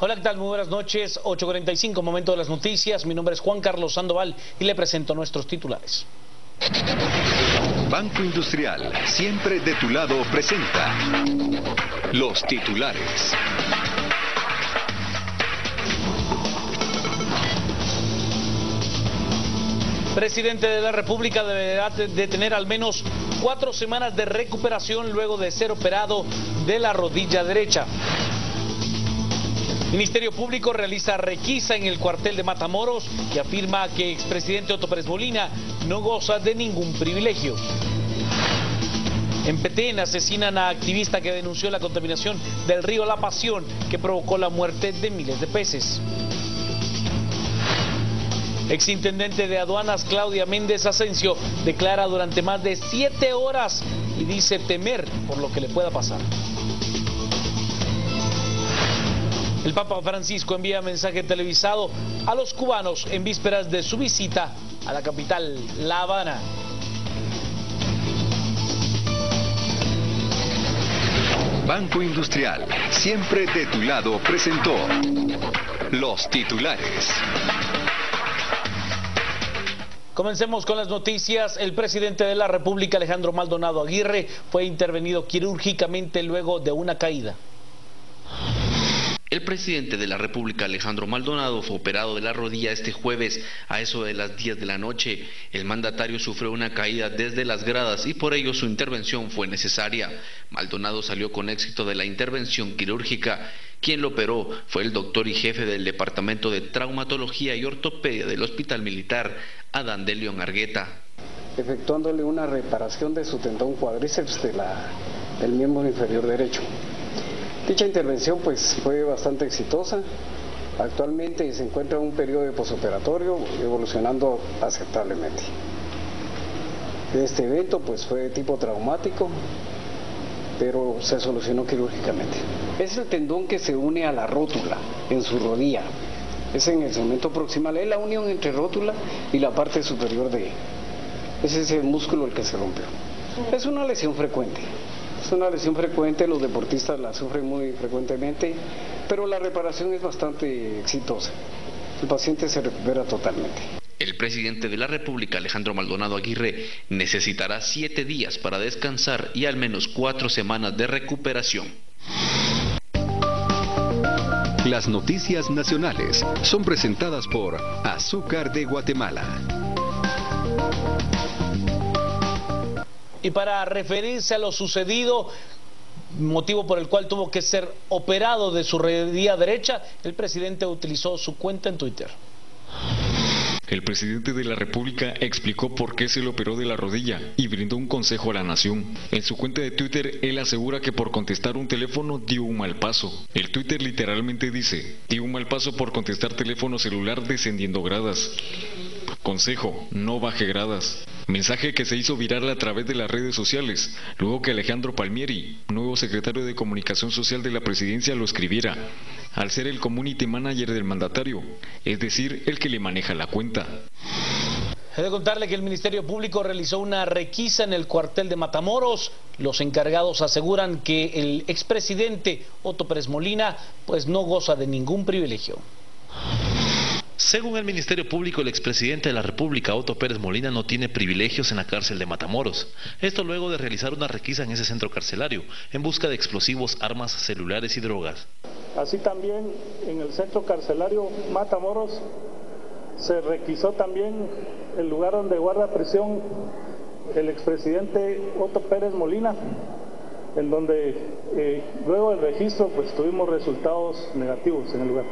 Hola, ¿qué tal? Muy buenas noches, 8:45, momento de las noticias. Mi nombre es Juan Carlos Sandoval y le presento nuestros titulares. Banco Industrial, siempre de tu lado, presenta los titulares. Presidente de la República deberá de tener al menos 4 semanas de recuperación luego de ser operado de la rodilla derecha. Ministerio Público realiza requisa en el cuartel de Matamoros y afirma que expresidente Otto Pérez Molina no goza de ningún privilegio. En Petén asesinan a activista que denunció la contaminación del río La Pasión que provocó la muerte de miles de peces. Exintendente de aduanas Claudia Méndez Asensio declara durante más de 7 horas y dice temer por lo que le pueda pasar. El Papa Francisco envía mensaje televisado a los cubanos en vísperas de su visita a la capital, La Habana. Banco Industrial, siempre de tu lado, presentó los titulares. Comencemos con las noticias. El presidente de la República, Alejandro Maldonado Aguirre, fue intervenido quirúrgicamente luego de una caída. El presidente de la República, Alejandro Maldonado, fue operado de la rodilla este jueves a eso de las 10 de la noche. El mandatario sufrió una caída desde las gradas y por ello su intervención fue necesaria. Maldonado salió con éxito de la intervención quirúrgica. Quien lo operó fue el doctor y jefe del Departamento de Traumatología y Ortopedia del Hospital Militar, Adán de León Argueta. Efectuándole una reparación de su tendón cuádriceps del miembro inferior derecho. Dicha intervención pues fue bastante exitosa. Actualmente se encuentra en un periodo de posoperatorio evolucionando aceptablemente. Este evento pues fue de tipo traumático, pero se solucionó quirúrgicamente. Es el tendón que se une a la rótula en su rodilla. Es en el segmento proximal, es la unión entre rótula y la parte superior de... Es ese músculo el que se rompió. Es una lesión frecuente. Es una lesión frecuente, los deportistas la sufren muy frecuentemente, pero la reparación es bastante exitosa. El paciente se recupera totalmente. El presidente de la República, Alejandro Maldonado Aguirre, necesitará 7 días para descansar y al menos 4 semanas de recuperación. Las noticias nacionales son presentadas por Azúcar de Guatemala. Y para referirse a lo sucedido, motivo por el cual tuvo que ser operado de su rodilla derecha, el presidente utilizó su cuenta en Twitter. El presidente de la República explicó por qué se le operó de la rodilla y brindó un consejo a la nación. En su cuenta de Twitter, él asegura que por contestar un teléfono dio un mal paso. El Twitter literalmente dice, dio un mal paso por contestar teléfono celular descendiendo gradas. Consejo, no baje gradas. Mensaje que se hizo viral a través de las redes sociales, luego que Alejandro Palmieri, nuevo secretario de Comunicación Social de la Presidencia, lo escribiera, al ser el community manager del mandatario, es decir, el que le maneja la cuenta. He de contarle que el Ministerio Público realizó una requisa en el cuartel de Matamoros. Los encargados aseguran que el expresidente Otto Pérez Molina pues no goza de ningún privilegio. Según el Ministerio Público, el expresidente de la República, Otto Pérez Molina, no tiene privilegios en la cárcel de Matamoros. Esto luego de realizar una requisa en ese centro carcelario, en busca de explosivos, armas, celulares y drogas. Así también en el centro carcelario Matamoros se requisó también el lugar donde guarda prisión el expresidente Otto Pérez Molina, en donde luego del registro pues tuvimos resultados negativos en el lugar.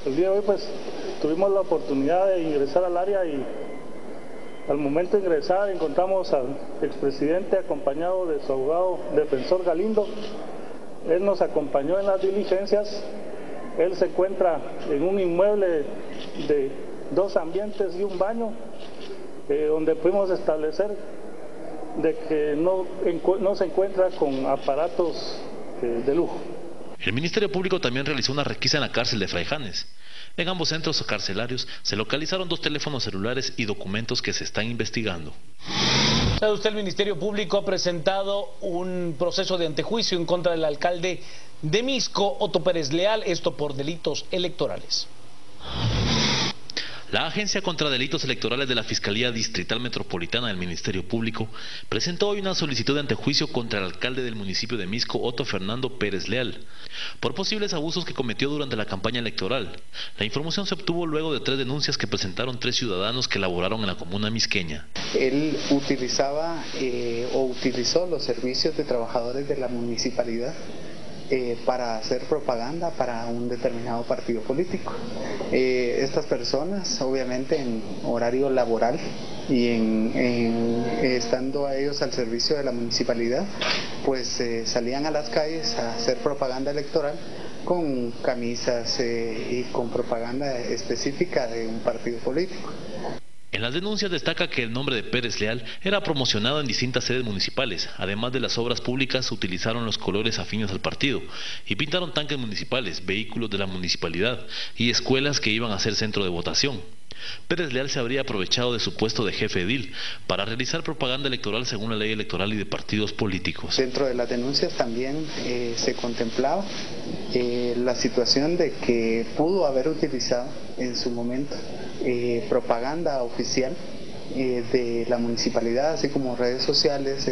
El día de hoy pues tuvimos la oportunidad de ingresar al área y al momento de ingresar encontramos al expresidente acompañado de su abogado defensor Galindo. Él nos acompañó en las diligencias. Él se encuentra en un inmueble de 2 ambientes y un baño, donde pudimos establecer de que no se encuentra con aparatos de lujo. El Ministerio Público también realizó una requisa en la cárcel de Fraijanes. En ambos centros carcelarios se localizaron 2 teléfonos celulares y documentos que se están investigando. ¿Sabe usted? El Ministerio Público ha presentado un proceso de antejuicio en contra del alcalde de Misco, Otto Pérez Leal, esto por delitos electorales. La Agencia contra Delitos Electorales de la Fiscalía Distrital Metropolitana del Ministerio Público presentó hoy una solicitud de antejuicio contra el alcalde del municipio de Misco, Otto Fernando Pérez Leal, por posibles abusos que cometió durante la campaña electoral. La información se obtuvo luego de 3 denuncias que presentaron 3 ciudadanos que laboraron en la comuna misqueña. Él utilizaba o utilizó los servicios de trabajadores de la municipalidad para hacer propaganda para un determinado partido político. Estas personas, obviamente en horario laboral y estando a ellos al servicio de la municipalidad, pues salían a las calles a hacer propaganda electoral con camisas y con propaganda específica de un partido político. En las denuncias destaca que el nombre de Pérez Leal era promocionado en distintas sedes municipales. Además de las obras públicas, utilizaron los colores afines al partido y pintaron tanques municipales, vehículos de la municipalidad y escuelas que iban a ser centro de votación. Pérez Leal se habría aprovechado de su puesto de jefe edil para realizar propaganda electoral según la ley electoral y de partidos políticos. Dentro de las denuncias también se contemplaba la situación de que pudo haber utilizado en su momento propaganda oficial de la municipalidad, así como redes sociales,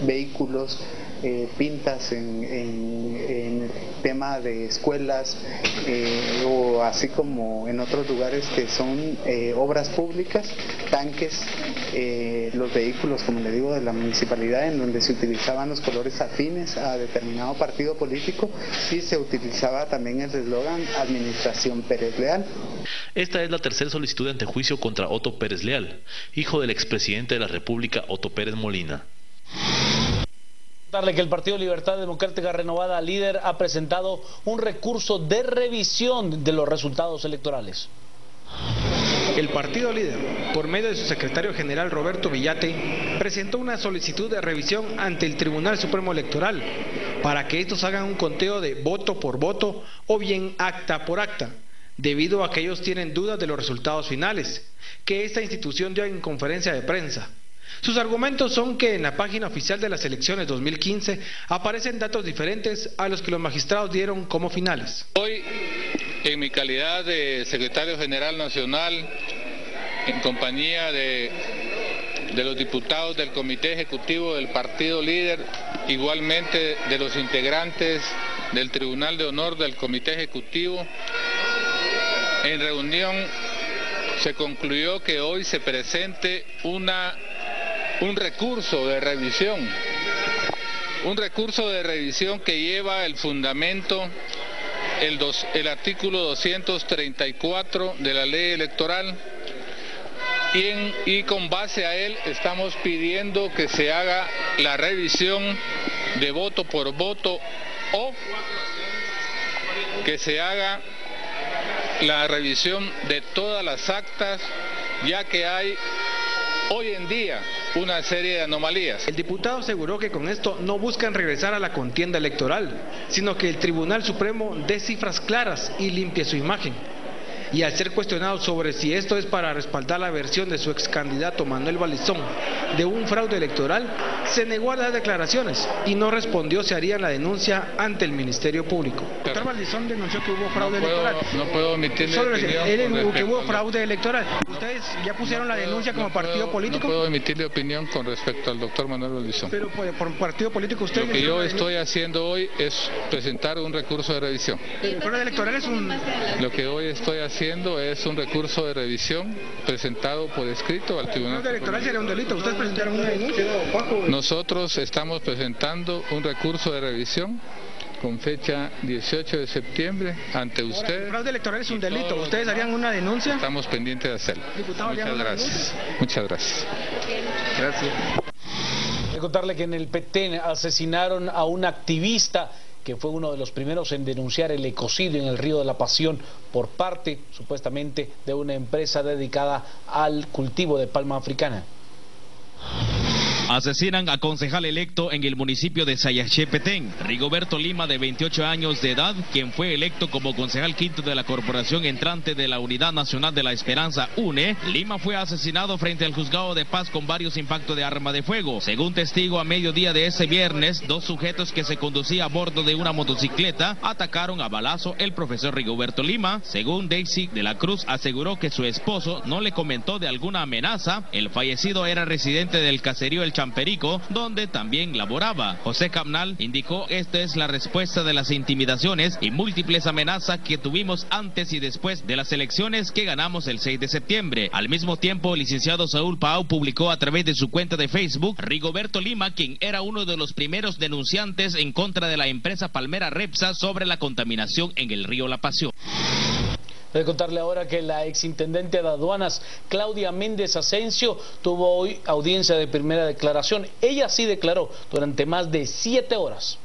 vehículos, pintas en el tema de escuelas o así como en otros lugares que son obras públicas, tanques, los vehículos, como le digo, de la municipalidad, en donde se utilizaban los colores afines a determinado partido político y se utilizaba también el eslogan Administración Pérez Leal. Esta es la tercera solicitud de antejuicio contra Otto Pérez Leal, hijo del expresidente de la República, Otto Pérez Molina. Que el Partido Libertad Democrática Renovada, líder, ha presentado un recurso de revisión de los resultados electorales. El partido líder, por medio de su secretario general Roberto Villate, presentó una solicitud de revisión ante el Tribunal Supremo Electoral para que estos hagan un conteo de voto por voto o bien acta por acta, debido a que ellos tienen dudas de los resultados finales, que esta institución dio en conferencia de prensa. Sus argumentos son que en la página oficial de las elecciones 2015 aparecen datos diferentes a los que los magistrados dieron como finales. Hoy, en mi calidad de secretario general nacional, en compañía de los diputados del Comité Ejecutivo del Partido Líder, igualmente de los integrantes del Tribunal de Honor del Comité Ejecutivo, en reunión se concluyó que hoy se presente un recurso de revisión, que lleva el fundamento, el artículo 234 de la ley electoral, y con base a él estamos pidiendo que se haga la revisión de voto por voto o que se haga la revisión de todas las actas, ya que hay hoy en día una serie de anomalías. El diputado aseguró que con esto no buscan regresar a la contienda electoral, sino que el Tribunal Supremo dé cifras claras y limpie su imagen. Y al ser cuestionado sobre si esto es para respaldar la versión de su ex candidato Manuel Balizón de un fraude electoral, se negó a dar declaraciones y no respondió si harían la denuncia ante el Ministerio Público. El doctor Balizón denunció que hubo fraude electoral. No puedo omitir mi opinión. Que hubo fraude electoral. ¿Ustedes ya pusieron la denuncia como partido político? No puedo emitir mi opinión con respecto al doctor Manuel Balizón. Pero por partido político usted... Lo que yo estoy haciendo hoy es presentar un recurso de revisión. ¿El fraude electoral es un...? Lo que hoy estoy haciendo es un recurso de revisión presentado por escrito al Tribunal. ¿El fraude electoral sería un delito? ¿Ustedes presentaron una denuncia? Nosotros estamos presentando un recurso de revisión con fecha 18 de septiembre ante ustedes. El fraude electoral es un delito. ¿Ustedes harían una denuncia? Estamos pendientes de hacerlo. Muchas gracias. Muchas gracias. Gracias. Quiero contarle que en el Petén asesinaron a un activista que fue uno de los primeros en denunciar el ecocidio en el Río de la Pasión por parte, supuestamente, de una empresa dedicada al cultivo de palma africana. Asesinan a concejal electo en el municipio de Sayaché, Petén. Rigoberto Lima, de 28 años de edad, quien fue electo como concejal quinto de la corporación entrante de la Unidad Nacional de la Esperanza, UNE. Lima fue asesinado frente al juzgado de paz con varios impactos de arma de fuego. Según testigo, a mediodía de ese viernes, dos sujetos que se conducían a bordo de una motocicleta atacaron a balazo el profesor Rigoberto Lima. Según Daisy de la Cruz, aseguró que su esposo no le comentó de alguna amenaza. El fallecido era residente del caserío El Champerico, donde también laboraba. José Camnal indicó: esta es la respuesta de las intimidaciones y múltiples amenazas que tuvimos antes y después de las elecciones que ganamos el 6 de septiembre. Al mismo tiempo, el licenciado Saúl Pau publicó a través de su cuenta de Facebook: Rigoberto Lima, quien era uno de los primeros denunciantes en contra de la empresa Palmera Repsa sobre la contaminación en el río La Pasión. Voy a contarle ahora que la exintendente de aduanas, Claudia Méndez Asensio, tuvo hoy audiencia de primera declaración. Ella sí declaró durante más de 7 horas.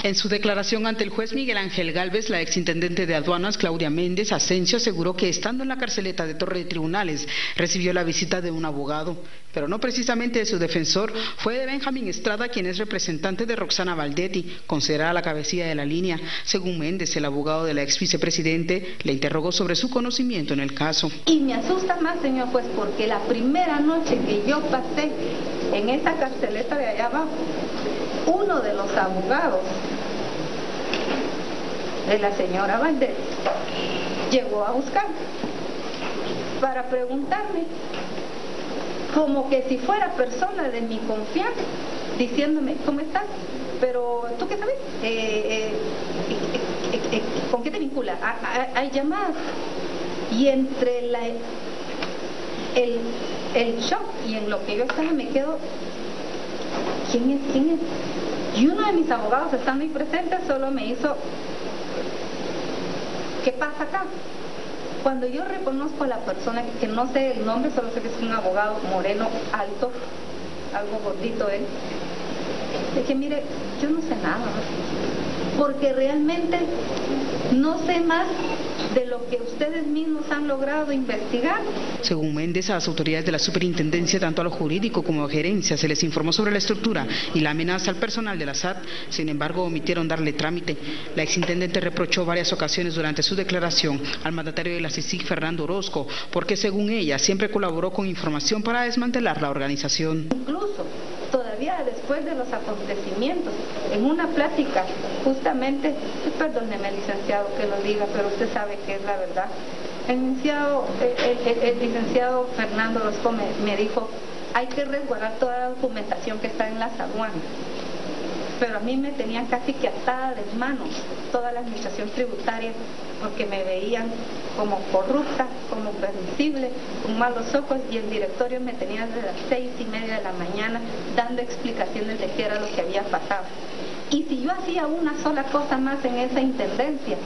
En su declaración ante el juez Miguel Ángel Gálvez, la exintendente de aduanas, Claudia Méndez Asensio, aseguró que estando en la carceleta de Torre de Tribunales recibió la visita de un abogado, pero no precisamente de su defensor, fue de Benjamín Estrada, quien es representante de Roxana Valdetti, considerada la cabecilla de la línea. Según Méndez, el abogado de la ex vicepresidente le interrogó sobre su conocimiento en el caso. Y me asusta más, señor juez, porque la primera noche que yo pasé en esa carceleta de allá abajo, uno de los abogados de la señora Valdetti llegó a buscar para preguntarme, como que si fuera persona de mi confianza, diciéndome: ¿cómo estás? Pero ¿tú qué sabes? ¿Con qué te vincula? Hay llamadas. Y entre el shock y en lo que yo estaba me quedo: ¿quién es? ¿quién es? Y uno de mis abogados, estando ahí presente, solo me hizo: ¿qué pasa acá? Cuando yo reconozco a la persona, que no sé el nombre, solo sé que es un abogado moreno, alto, algo gordito él, dije: mire, yo no sé nada, porque realmente no sé más de lo que ustedes mismos han logrado investigar. Según Méndez, a las autoridades de la superintendencia, tanto a lo jurídico como a gerencia, se les informó sobre la estructura y la amenaza al personal de la SAT. Sin embargo, omitieron darle trámite. La exintendente reprochó varias ocasiones durante su declaración al mandatario de la CICIG, Fernando Orozco, porque según ella siempre colaboró con información para desmantelar la organización. Incluso todavía después de los acontecimientos, en una plática, justamente, perdóneme, licenciado, que lo diga, pero usted sabe que es la verdad, el licenciado Fernando Orozco me dijo: hay que resguardar toda la documentación que está en las aduanas. Pero a mí me tenían casi que atada de manos toda la administración tributaria, porque me veían como corrupta, como permisible, con malos ojos, y el directorio me tenía desde las 6:30 de la mañana dando explicaciones de qué era lo que había pasado. Y si yo hacía una sola cosa más en esa intendencia,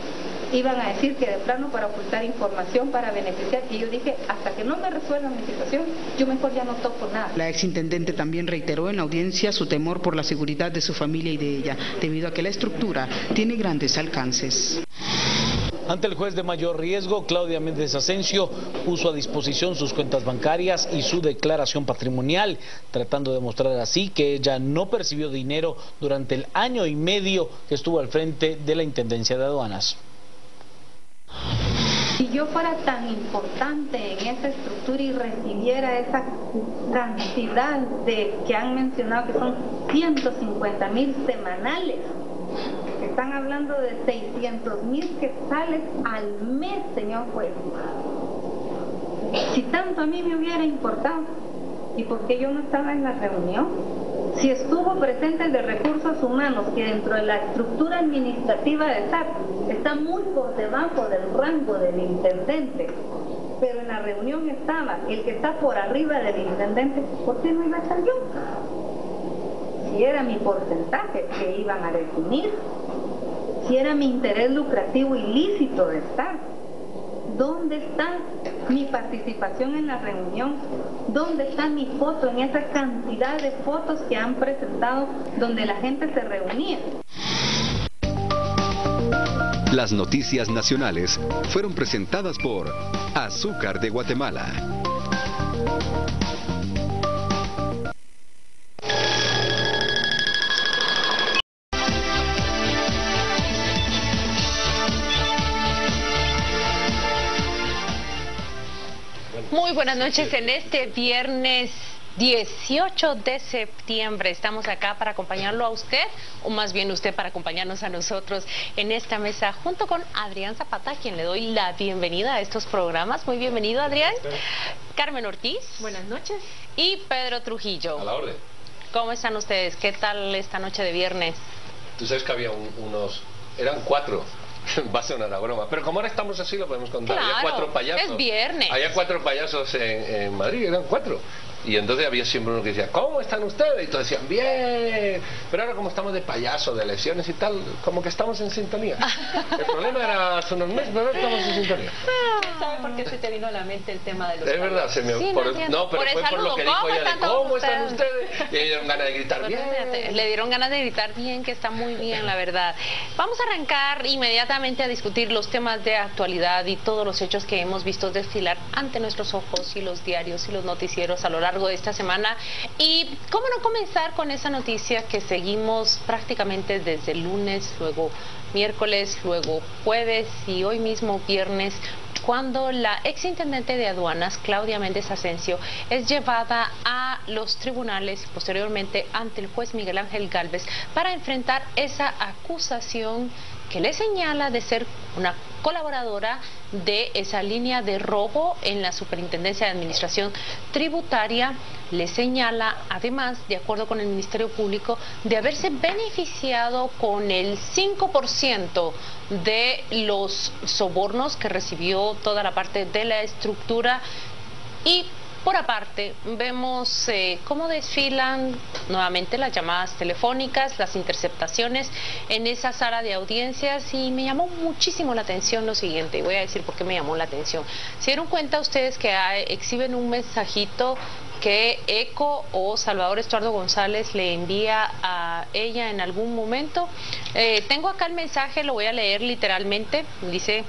iban a decir que de plano para ocultar información, para beneficiar, y yo dije: hasta que no me resuelvan mi situación, yo mejor ya no toco nada. La exintendente también reiteró en la audiencia su temor por la seguridad de su familia y de ella, debido a que la estructura tiene grandes alcances. Ante el juez de mayor riesgo, Claudia Méndez Asensio puso a disposición sus cuentas bancarias y su declaración patrimonial, tratando de mostrar así que ella no percibió dinero durante el año y medio que estuvo al frente de la Intendencia de Aduanas. Si yo fuera tan importante en esa estructura y recibiera esa cantidad de que han mencionado, que son 150,000 semanales, están hablando de 600,000 quetzales al mes, señor juez. Si tanto a mí me hubiera importado, ¿y por qué yo no estaba en la reunión? Si estuvo presente el de recursos humanos, que dentro de la estructura administrativa de SAT está muy por debajo del rango del intendente, pero en la reunión estaba el que está por arriba del intendente, ¿por qué no iba a estar yo? Si era mi porcentaje que iban a definir, si era mi interés lucrativo ilícito de estar, ¿dónde está mi participación en la reunión? ¿Dónde está mi foto en esa cantidad de fotos que han presentado donde la gente se reunía? Las noticias nacionales fueron presentadas por Azúcar de Guatemala. Muy buenas noches en este viernes 18 de septiembre. Estamos acá para acompañarlo a usted, o más bien usted para acompañarnos a nosotros en esta mesa, junto con Adrián Zapata, a quien le doy la bienvenida a estos programas. Muy bienvenido, Adrián. Carmen Ortiz. Buenas noches. Y Pedro Trujillo. A la orden. ¿Cómo están ustedes? ¿Qué tal esta noche de viernes? Tú sabes que había eran 4. Va a sonar una broma, pero como ahora estamos así lo podemos contar. Claro, había 4 payasos. Es viernes. Había 4 payasos en Madrid, eran 4. Y entonces había siempre uno que decía, ¿cómo están ustedes? Y todos decían, bien. Pero ahora como estamos de payaso, de lesiones y tal, como que estamos en sintonía. El problema era hace unos meses, pero ahora estamos en sintonía. ¿Sabe por qué se te vino a la mente el tema de los Es verdad, payasos? pero fue por lo que dijo ella de ¿cómo están ustedes? Y le dieron ganas de gritar bien. Le dieron ganas de gritar bien, que está muy bien, la verdad. Vamos a arrancar inmediatamente a discutir los temas de actualidad y todos los hechos que hemos visto desfilar ante nuestros ojos y los diarios y los noticieros a lo largo de esta semana. Y cómo no comenzar con esa noticia que seguimos prácticamente desde el lunes, luego miércoles, luego jueves y hoy mismo viernes, cuando la exintendente de aduanas, Claudia Méndez Asensio, es llevada a los tribunales y posteriormente ante el juez Miguel Ángel Gálvez para enfrentar esa acusación que le señala de ser una colaboradora de esa línea de robo en la Superintendencia de Administración Tributaria. Le señala, además, de acuerdo con el Ministerio Público, de haberse beneficiado con el 5% de los sobornos que recibió toda la parte de la estructura. Y por aparte, vemos cómo desfilan nuevamente las llamadas telefónicas, las interceptaciones en esa sala de audiencias, y me llamó muchísimo la atención lo siguiente, y voy a decir por qué me llamó la atención. ¿Se dieron cuenta ustedes que exhiben un mensajito que ECO o Salvador Estuardo González le envía a ella en algún momento? Tengo acá el mensaje, lo voy a leer literalmente. Dice: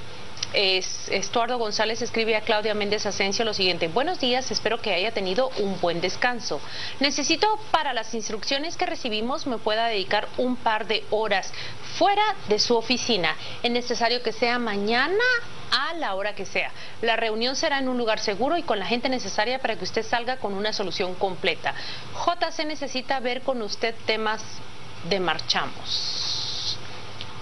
Estuardo González escribe a Claudia Méndez Asensio lo siguiente: buenos días, espero que haya tenido un buen descanso. Necesito para las instrucciones que recibimos me pueda dedicar un par de horas fuera de su oficina. Es necesario que sea mañana a la hora que sea. La reunión será en un lugar seguro y con la gente necesaria para que usted salga con una solución completa. JC necesita ver con usted temas de marchamos.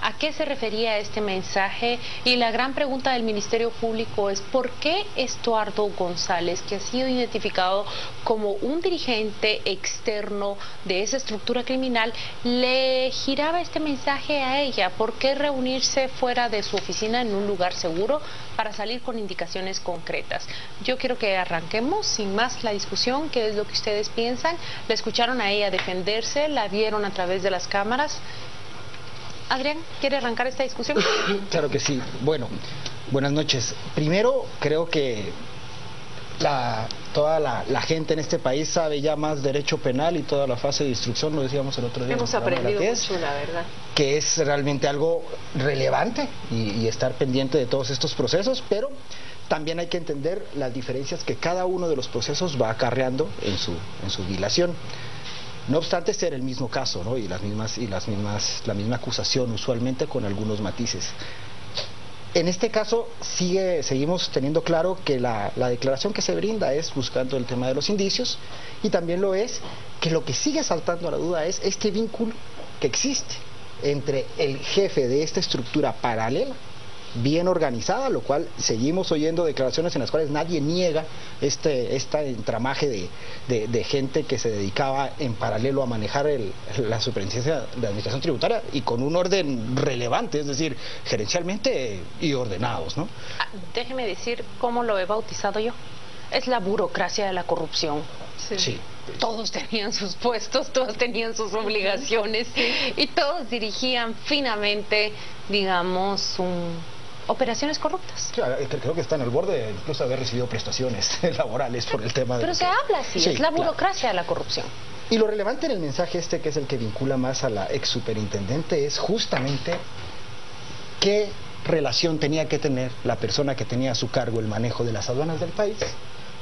¿A qué se refería este mensaje? Y la gran pregunta del Ministerio Público es: ¿por qué Estuardo González, que ha sido identificado como un dirigente externo de esa estructura criminal, le giraba este mensaje a ella? ¿Por qué reunirse fuera de su oficina en un lugar seguro para salir con indicaciones concretas? Yo quiero que arranquemos sin más la discusión. ¿Qué es lo que ustedes piensan? ¿La escucharon a ella defenderse? ¿La vieron a través de las cámaras? Adrián, ¿quiere arrancar esta discusión? Claro que sí. Bueno, buenas noches. Primero, creo que toda la gente en este país sabe ya más derecho penal y toda la fase de instrucción, lo decíamos el otro día. Hemos aprendido mucho, la verdad. Que es realmente algo relevante y estar pendiente de todos estos procesos, pero también hay que entender las diferencias que cada uno de los procesos va acarreando en su dilación. No obstante ser el mismo caso, ¿no? y la misma acusación, usualmente con algunos matices. En este caso seguimos teniendo claro que la declaración que se brinda es buscando el tema de los indicios, y también lo es que lo que sigue saltando a la duda es este vínculo que existe entre el jefe de esta estructura paralela, bien organizada, lo cual seguimos oyendo declaraciones en las cuales nadie niega este entramaje de gente que se dedicaba en paralelo a manejar la superintendencia de administración tributaria, y con un orden relevante, es decir, gerencialmente y ordenados, ¿no? Déjeme decir cómo lo he bautizado yo: es la burocracia de la corrupción. Sí. Todos tenían sus puestos, todos tenían sus obligaciones y todos dirigían finamente, digamos, operaciones corruptas. Claro, creo que está en el borde de incluso haber recibido prestaciones laborales por el tema de... Pero se habla así, sí, es la burocracia de la corrupción. Y lo relevante en el mensaje que es el que vincula más a la ex superintendente, es justamente qué relación tenía que tener la persona que tenía a su cargo el manejo de las aduanas del país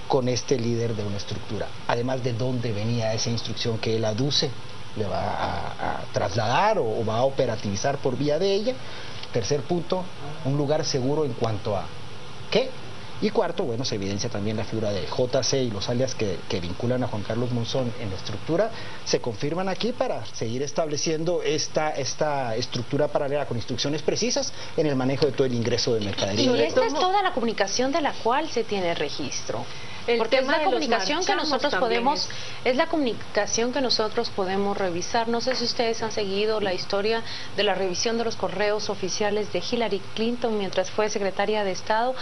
con este líder de una estructura, además de dónde venía esa instrucción que él aduce, le va a trasladar o va a operativizar por vía de ella. Tercer punto, un lugar seguro en cuanto a ¿qué? Y cuarto, bueno, se evidencia también la figura de JC y los alias que vinculan a Juan Carlos Monzón en la estructura, se confirman aquí para seguir estableciendo esta estructura paralela con instrucciones precisas en el manejo de todo el ingreso de mercadería. Y esta es toda la comunicación de la cual se tiene registro. Porque es la comunicación que nosotros podemos, es la comunicación que nosotros podemos revisar. No sé si ustedes han seguido la historia de la revisión de los correos oficiales de Hillary Clinton mientras fue secretaria de Estado,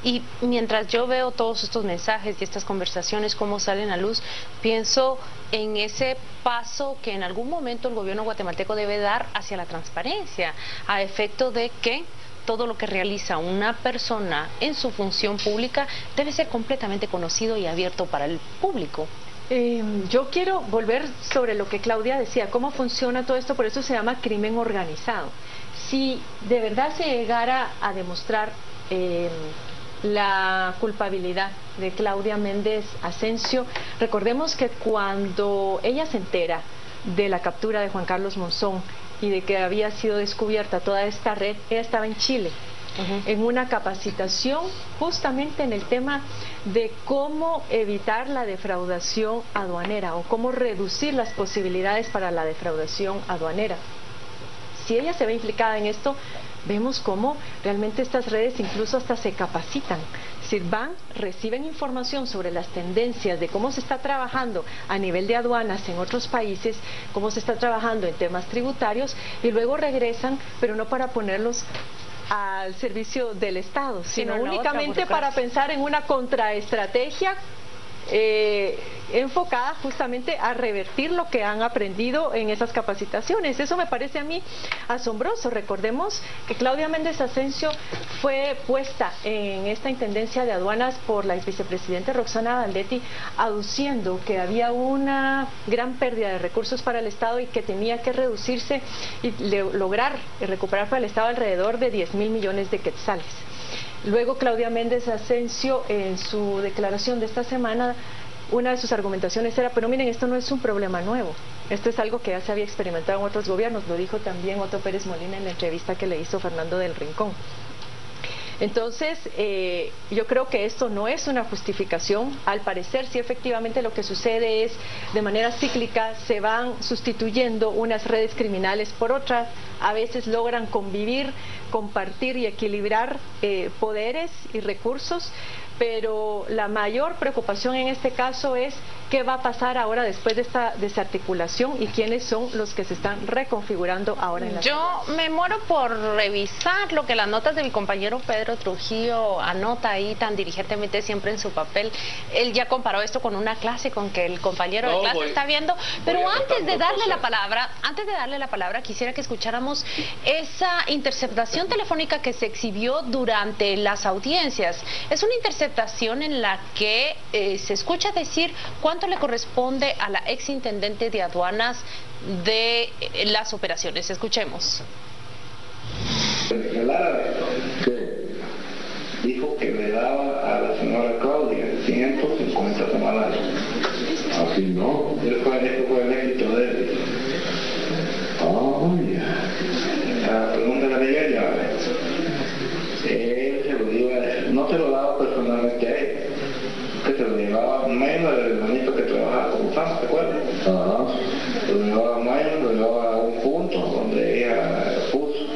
y mientras yo veo todos estos mensajes y estas conversaciones cómo salen a luz, pienso en ese paso que en algún momento el gobierno guatemalteco debe dar hacia la transparencia, a efecto de que todo lo que realiza una persona en su función pública debe ser completamente conocido y abierto para el público. Yo quiero volver sobre lo que Claudia decía, cómo funciona todo esto, por eso se llama crimen organizado. Si de verdad se llegara a demostrar la culpabilidad de Claudia Méndez Asensio, recordemos que cuando ella se entera de la captura de Juan Carlos Monzón y de que había sido descubierta toda esta red, ella estaba en Chile, en una capacitación justamente en el tema de cómo evitar la defraudación aduanera o cómo reducir las posibilidades para la defraudación aduanera. Si ella se ve implicada en esto, vemos cómo realmente estas redes incluso hasta se capacitan. Es decir, reciben información sobre las tendencias de cómo se está trabajando a nivel de aduanas en otros países, cómo se está trabajando en temas tributarios, y luego regresan, pero no para ponerlos al servicio del Estado, sino únicamente para pensar en una contraestrategia enfocada justamente a revertir lo que han aprendido en esas capacitaciones. Eso me parece a mí asombroso. Recordemos que Claudia Méndez Asensio fue puesta en esta intendencia de aduanas por la exvicepresidenta Roxana Valdetti, aduciendo que había una gran pérdida de recursos para el Estado y que tenía que reducirse y lograr recuperar para el Estado alrededor de 10.000 millones de quetzales. Luego Claudia Méndez Asensio, en su declaración de esta semana, una de sus argumentaciones era, pero miren, esto no es un problema nuevo, esto es algo que ya se había experimentado en otros gobiernos, lo dijo también Otto Pérez Molina en la entrevista que le hizo Fernando del Rincón. Entonces, yo creo que esto no es una justificación. Al parecer, sí, efectivamente lo que sucede es, de manera cíclica, se van sustituyendo unas redes criminales por otras, a veces logran convivir, compartir y equilibrar poderes y recursos, pero la mayor preocupación en este caso es qué va a pasar ahora después de esta desarticulación y quiénes son los que se están reconfigurando ahora en la Yo me muero por revisar lo que las notas de mi compañero Pedro Trujillo anota ahí tan diligentemente siempre en su papel. Él ya comparó esto con una clase, con que el compañero de clase está viendo, pero antes de darle la palabra, quisiera que escucháramos esa interceptación telefónica que se exhibió durante las audiencias. Es una interceptación en la que se escucha decir cuánto le corresponde a la exintendente de aduanas de las operaciones. Escuchemos. El árabe dijo que le daba a la señora Claudia 150 semanales. Así no. Eso fue el éxito de él. La pregunta de Miguel ya. Él se lo dio, no se lo daba personalmente a él, que se lo llevaba menos del hermanito que trabajaba como Sam, ¿te acuerdas? Se lo llevaba menos, lo llevaba a un punto donde ella puso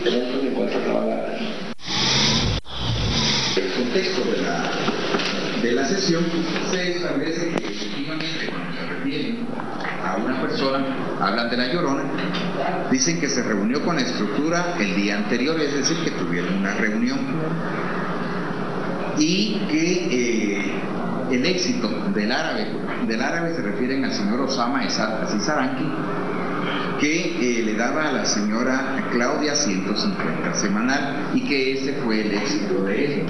150 semanales. El contexto de la sesión se establece que efectivamente cuando se refieren a una persona, hablan de la Llorona, dicen que se reunió con la estructura el día anterior, es decir, que tuvieron una reunión y que el éxito del árabe se refieren al señor Osama Cizaranqui, que le daba a la señora Claudia 150 semanal y que ese fue el éxito de él.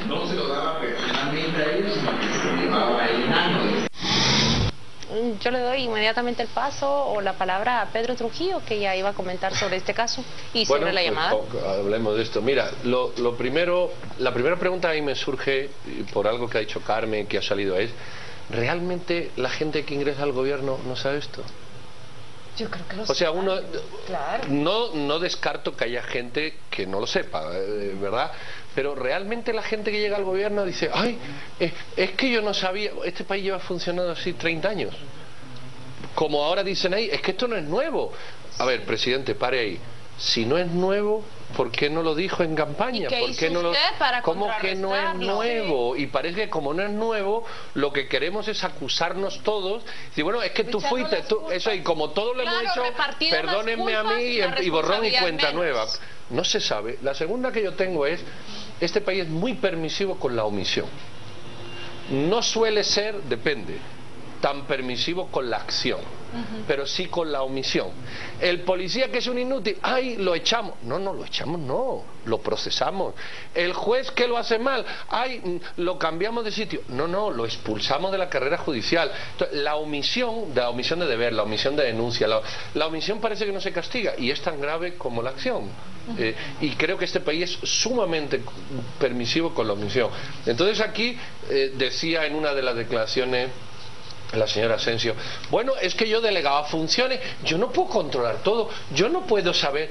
No se lo daba personalmente a ellos, sino que se lo llevaba a él. Yo le doy inmediatamente el paso o la palabra a Pedro Trujillo, que ya iba a comentar sobre este caso y sobre la llamada. Hablemos de esto. Mira, la primera pregunta a mí me surge por algo que ha dicho Carmen, que ha salido, es ¿realmente la gente que ingresa al gobierno no sabe esto? Yo creo que lo O sea, sabe. uno Claro. no descarto que haya gente que no lo sepa, ¿verdad? Pero realmente la gente que llega al gobierno dice, ay, es que yo no sabía, este país lleva funcionando así 30 años. Como ahora dicen ahí, es que esto no es nuevo. A ver, presidente, pare ahí. Si no es nuevo, ¿por qué no lo dijo en campaña? ¿Y qué ¿Por qué hizo no usted para ¿Cómo que no es contrarrestarlo? nuevo? Y parece que como no es nuevo, lo que queremos es acusarnos todos. Y bueno, es que tú fuiste, eso, y como todos lo hemos hecho, perdónenme a mí y borrón y cuenta nueva. No se sabe. La segunda que yo tengo es, este país es muy permisivo con la omisión. No suele ser, depende, tan permisivo con la acción, pero sí con la omisión. El policía que es un inútil, ¡ay, lo echamos! No, no lo echamos, no, lo procesamos. El juez que lo hace mal, ¡ay, lo cambiamos de sitio! No, no, lo expulsamos de la carrera judicial. Entonces, la omisión de deber, la omisión de denuncia, la omisión parece que no se castiga y es tan grave como la acción. Y creo que este país es sumamente permisivo con la omisión. Entonces aquí decía en una de las declaraciones la señora Asensio, bueno, es que yo delegaba funciones, yo no puedo controlar todo, yo no puedo saber,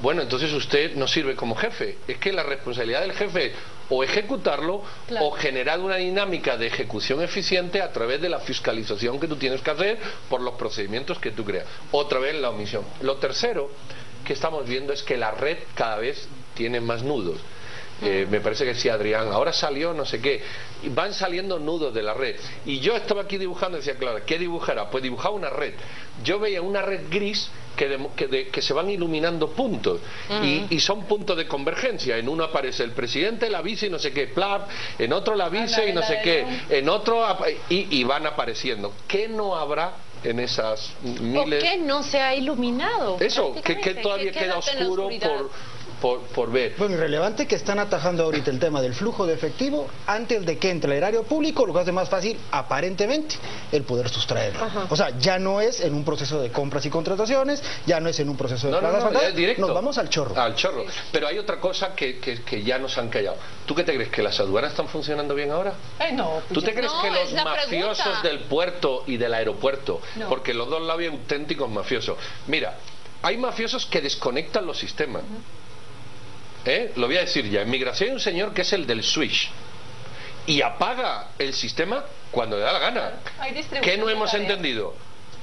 bueno, entonces usted no sirve como jefe. Es que la responsabilidad del jefe es o ejecutarlo, claro, o generar una dinámica de ejecución eficiente a través de la fiscalización que tú tienes que hacer por los procedimientos que tú creas. Otra vez la omisión. Lo tercero que estamos viendo es que la red cada vez tiene más nudos. Me parece que sí, Adrián, ahora salió no sé qué, y van saliendo nudos de la red, y yo estaba aquí dibujando y decía, claro, ¿qué dibujará? Pues dibujaba una red. Yo veía una red gris que se van iluminando puntos, y son puntos de convergencia. En uno aparece el presidente, la vice y no sé qué, plap, en otro la vice y no sé qué, en otro, y van apareciendo. ¿Qué no habrá en esas miles? ¿O qué no se ha iluminado? Eso, que todavía queda oscuro por ver. Bueno, irrelevante que están atajando ahorita el tema del flujo de efectivo antes de que entre al erario público, lo que hace más fácil, aparentemente, el poder sustraerlo. O sea, ya no es en un proceso de compras y contrataciones, ya no es en un proceso de plazas fatales, directo. Nos vamos al chorro. Al chorro. Pero hay otra cosa que ya nos han callado. ¿Tú qué te crees? ¿Que las aduanas están funcionando bien ahora? No. ¿Tú te crees que los mafiosos del puerto y del aeropuerto, porque los dos lados hay auténticos mafiosos? Mira, hay mafiosos que desconectan los sistemas. Lo voy a decir ya. En migración hay un señor que es el del switch y apaga el sistema cuando le da la gana. ¿Qué no hemos entendido?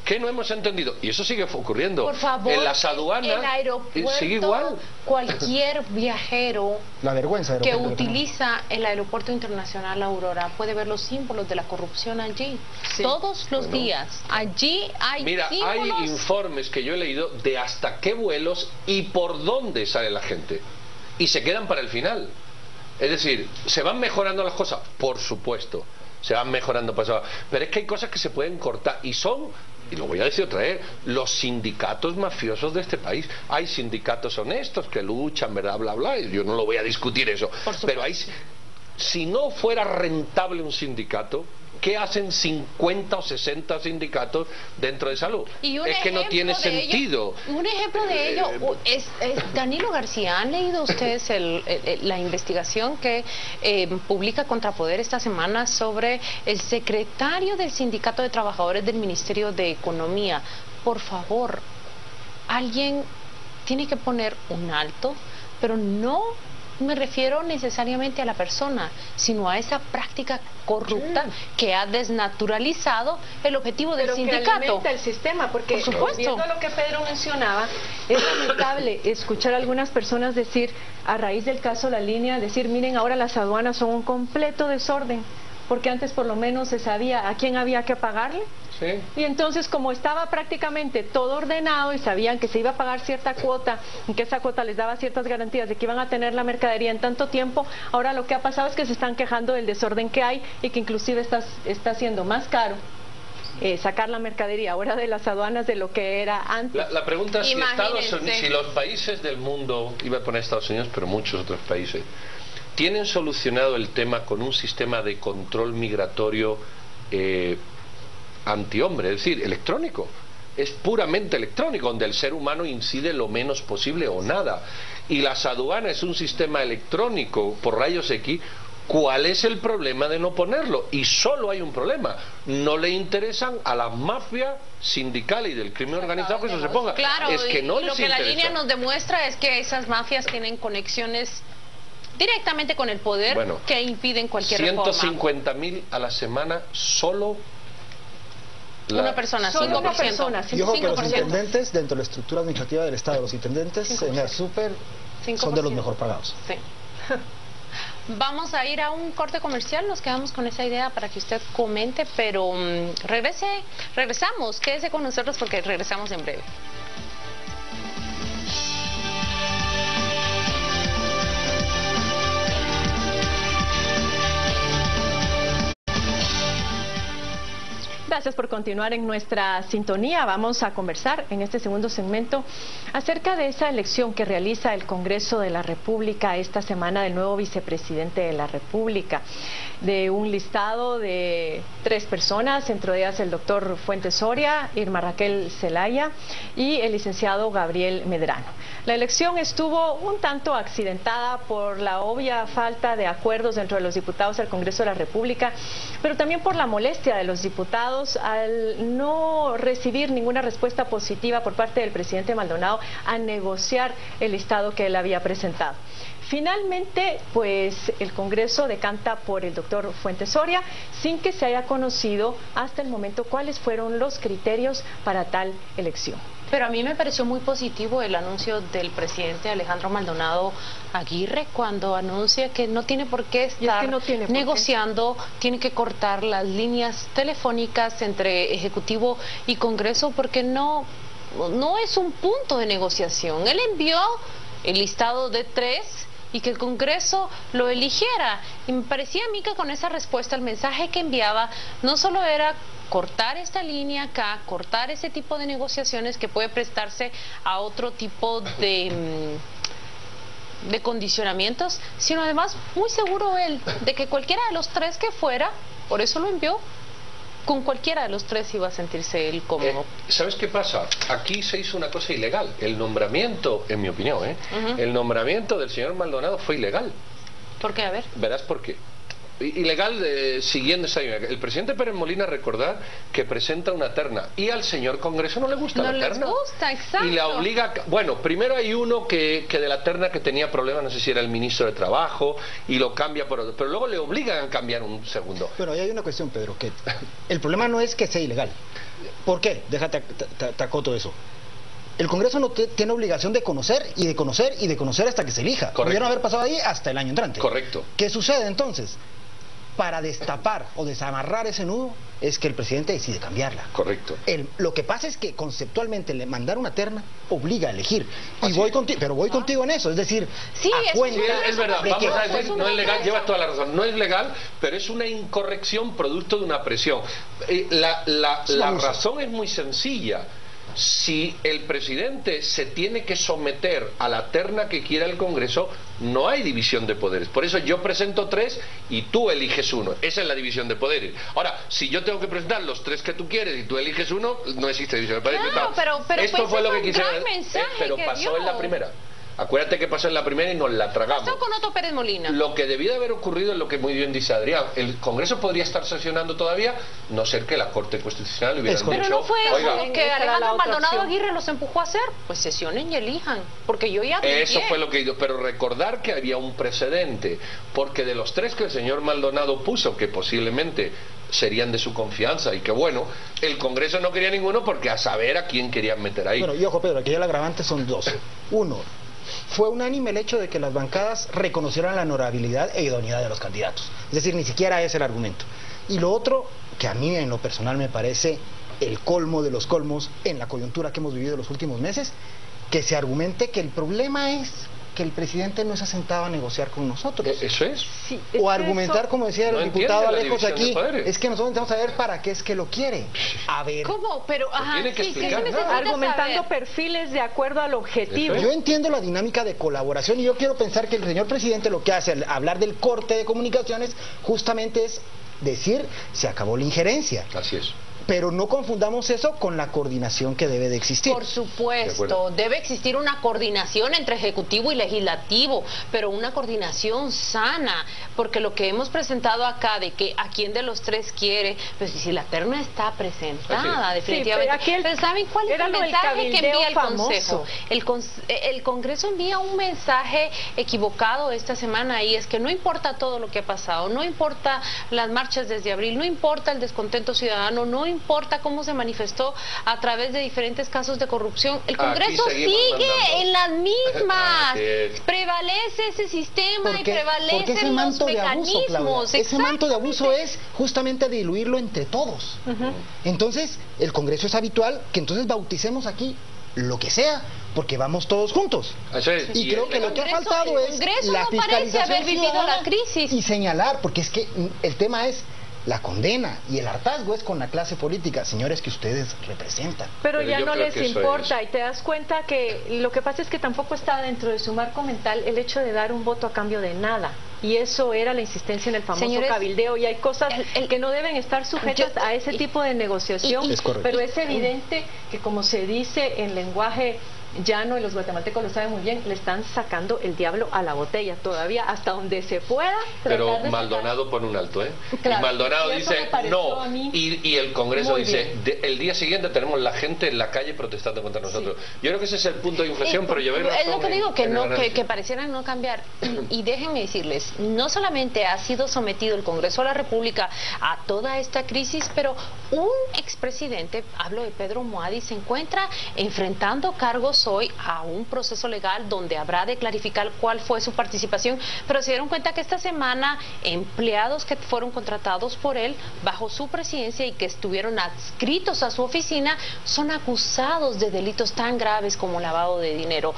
¿Qué no hemos entendido? Y eso sigue ocurriendo. Por favor, en las aduanas el aeropuerto, sigue igual. Cualquier viajero la vergüenza que utiliza el aeropuerto internacional Aurora puede ver los símbolos de la corrupción allí. Sí. Todos los días. Allí hay símbolos. Hay informes que yo he leído de hasta qué vuelos y por dónde sale la gente. Y se quedan para el final. Es decir, ¿se van mejorando las cosas? Por supuesto, se van mejorando paso a paso. Pero es que hay cosas que se pueden cortar y son, y lo voy a decir otra vez, los sindicatos mafiosos de este país. Hay sindicatos honestos que luchan, ¿verdad? Bla, bla, y yo no lo voy a discutir eso. Pero si no fuera rentable un sindicato, ¿qué hacen 50 o 60 sindicatos dentro de salud? Es que no tiene sentido. Un ejemplo de ello es Danilo García. ¿Han leído ustedes la investigación que publica Contrapoder esta semana sobre el secretario del Sindicato de Trabajadores del Ministerio de Economía? Por favor, alguien tiene que poner un alto, pero no me refiero necesariamente a la persona, sino a esa práctica corrupta que ha desnaturalizado el objetivo del sindicato. Que alimenta el sistema, porque viendo lo que Pedro mencionaba, es lamentable escuchar a algunas personas decir, a raíz del caso La Línea, decir, miren, ahora las aduanas son un completo desorden, porque antes por lo menos se sabía a quién había que pagarle. Sí. Y entonces, como estaba prácticamente todo ordenado y sabían que se iba a pagar cierta cuota y que esa cuota les daba ciertas garantías de que iban a tener la mercadería en tanto tiempo, ahora lo que ha pasado es que se están quejando del desorden que hay y que inclusive está siendo más caro sacar la mercadería ahora de las aduanas de lo que era antes. La pregunta es si los países del mundo, iba a poner Estados Unidos, pero muchos otros países, tienen solucionado el tema con un sistema de control migratorio antihombre, es decir, electrónico. Es puramente electrónico, donde el ser humano incide lo menos posible o nada. Y las aduanas es un sistema electrónico por rayos X. ¿Cuál es el problema de no ponerlo? Y solo hay un problema: no le interesan a las mafias sindicales y del crimen organizado que eso se ponga. Claro, es que no les lo que interesa. La Línea nos demuestra es que esas mafias tienen conexiones directamente con el poder que impiden cualquier reforma. 150.000 a la semana solo. Una persona, 5%. Y ojo que los intendentes, dentro de la estructura administrativa del Estado, los intendentes en la super son de los mejor pagados. Sí. Vamos a ir a un corte comercial, nos quedamos con esa idea para que usted comente, pero regresamos, quédese con nosotros porque regresamos en breve. Gracias por continuar en nuestra sintonía. Vamos a conversar en este segundo segmento acerca de esa elección que realiza el Congreso de la República esta semana del nuevo vicepresidente de la República, de un listado de 3 personas, entre ellas el doctor Fuentes Soria, Irma Raquel Zelaya y el licenciado Gabriel Medrano. La elección estuvo un tanto accidentada por la obvia falta de acuerdos dentro de los diputados del Congreso de la República, pero también por la molestia de los diputados al no recibir ninguna respuesta positiva por parte del presidente Maldonado a negociar el listado que él había presentado. Finalmente, pues el Congreso decanta por el doctor Fuentes Soria, sin que se haya conocido hasta el momento cuáles fueron los criterios para tal elección. Pero a mí me pareció muy positivo el anuncio del presidente Alejandro Maldonado Aguirre cuando anuncia que no tiene por qué estar negociando, tiene que cortar las líneas telefónicas entre Ejecutivo y Congreso porque no es un punto de negociación. Él envió el listado de 3 y que el Congreso lo eligiera. Y me parecía a mí que con esa respuesta el mensaje que enviaba no solo era cortar esta línea acá, cortar ese tipo de negociaciones que puede prestarse a otro tipo de condicionamientos, sino además muy seguro él de que cualquiera de los 3 que fuera, por eso lo envió, con cualquiera de los 3 iba a sentirse él cómodo. ¿Sabes qué pasa? Aquí se hizo una cosa ilegal. El nombramiento, en mi opinión, el nombramiento del señor Maldonado fue ilegal. ¿Por qué? A ver. Verás por qué. Ilegal siguiendo esa línea. El presidente Pérez Molina, recordar que presenta una terna y al señor Congreso no le gusta la terna. No les gusta, exacto. Y la obliga, bueno, primero hay uno que de la terna que tenía problemas, no sé si era el ministro de Trabajo, y lo cambia por otro, pero luego le obligan a cambiar un segundo. Bueno, ahí hay una cuestión, Pedro, que el problema no es que sea ilegal. ¿Por qué? Déjate acoto eso. El Congreso no tiene obligación de conocer y de conocer y de conocer hasta que se elija. Pudieron haber pasado ahí hasta el año entrante. Correcto. ¿Qué sucede entonces? Para destapar o desamarrar ese nudo es que el presidente decide cambiarla. Correcto. Lo que pasa es que conceptualmente le mandar una terna obliga a elegir. Y voy contigo, pero voy contigo en eso, es decir, es verdad, vamos a decir, no es legal, llevas toda la razón, no es legal, pero es una incorrección producto de una presión. La razón es muy sencilla. Si el presidente se tiene que someter a la terna que quiera el Congreso, no hay división de poderes. Por eso yo presento 3 y tú eliges uno. Esa es la división de poderes. Ahora, si yo tengo que presentar los 3 que tú quieres y tú eliges uno, no existe división de poderes. Claro, pero esto fue lo que quisiera, pero que pasó en la primera. Acuérdate que pasó en la primera y nos la tragamos. Pasó con Otto Pérez Molina. Lo que debía de haber ocurrido es lo que muy bien dice Adrián. El Congreso podría estar sesionando todavía, no ser que la Corte Constitucional hubiera dicho... Pero no fue eso que Alejandro Maldonado Aguirre los empujó a hacer. Pues sesionen y elijan, porque yo ya... Eso fue lo que hizo, pero recordar que había un precedente, porque de los 3 que el señor Maldonado puso, que posiblemente serían de su confianza y que bueno, el Congreso no quería ninguno porque a saber a quién querían meter ahí. Bueno, y ojo Pedro, aquí el agravante son 2. Uno, fue unánime el hecho de que las bancadas reconocieran la honorabilidad e idoneidad de los candidatos. Es decir, ni siquiera es el argumento. Y lo otro, que a mí en lo personal me parece el colmo de los colmos en la coyuntura que hemos vivido en los últimos meses, que se argumente que el problema es que el presidente no se ha sentado a negociar con nosotros. ¿Eso es? Sí, o argumentar, como decía el diputado Alejos aquí, es que nosotros necesitamos saber para qué es que lo quiere. A ver. ¿Cómo? Pero, tiene que explicar. Argumentando perfiles de acuerdo al objetivo. Yo entiendo la dinámica de colaboración y yo quiero pensar que el señor presidente lo que hace al hablar del corte de comunicaciones justamente es decir, se acabó la injerencia. Así es. pero no confundamos eso con la coordinación que debe de existir. Por supuesto, debe existir una coordinación entre ejecutivo y legislativo, pero una coordinación sana, porque lo que hemos presentado acá de que a quién de los tres quiere, pues si la terna está presentada, definitivamente. Sí, pero ¿saben cuál es el mensaje que envía el Consejo? El Congreso envía un mensaje equivocado esta semana, y es que no importa todo lo que ha pasado, no importa las marchas desde abril, no importa el descontento ciudadano, no importa cómo se manifestó a través de diferentes casos de corrupción, el Congreso sigue en las mismas, prevalece ese sistema y prevalecen los mecanismos. Ese manto de abuso es justamente diluirlo entre todos. Entonces, el Congreso es habitual que entonces bauticemos aquí lo que sea, porque vamos todos juntos. Y creo que lo que ha faltado es la fiscalización ciudadana y señalar, porque es que el tema es la condena y el hartazgo es con la clase política, señores, que ustedes representan. Pero ya no les importa, y te das cuenta que lo que pasa es que tampoco está dentro de su marco mental el hecho de dar un voto a cambio de nada. Y eso era la insistencia en el famoso cabildeo, y hay cosas que no deben estar sujetas a ese tipo de negociación, pero es evidente que, como se dice en lenguaje llano, y los guatemaltecos lo saben muy bien, le están sacando el diablo a la botella todavía, hasta donde se pueda. Pero Maldonado pone un alto, Claro, y Maldonado dice no, y el Congreso dice, el día siguiente tenemos la gente en la calle protestando contra nosotros. Yo creo que ese es el punto de inflexión, pero yo veo es lo que digo, que parecieran no cambiar. Y déjenme decirles, no solamente ha sido sometido el Congreso de la República a toda esta crisis, pero un expresidente, hablo de Pedro Moadi, se encuentra enfrentando cargos hoy a un proceso legal donde habrá de clarificar cuál fue su participación, pero se dieron cuenta que esta semana empleados que fueron contratados por él bajo su presidencia y que estuvieron adscritos a su oficina son acusados de delitos tan graves como lavado de dinero.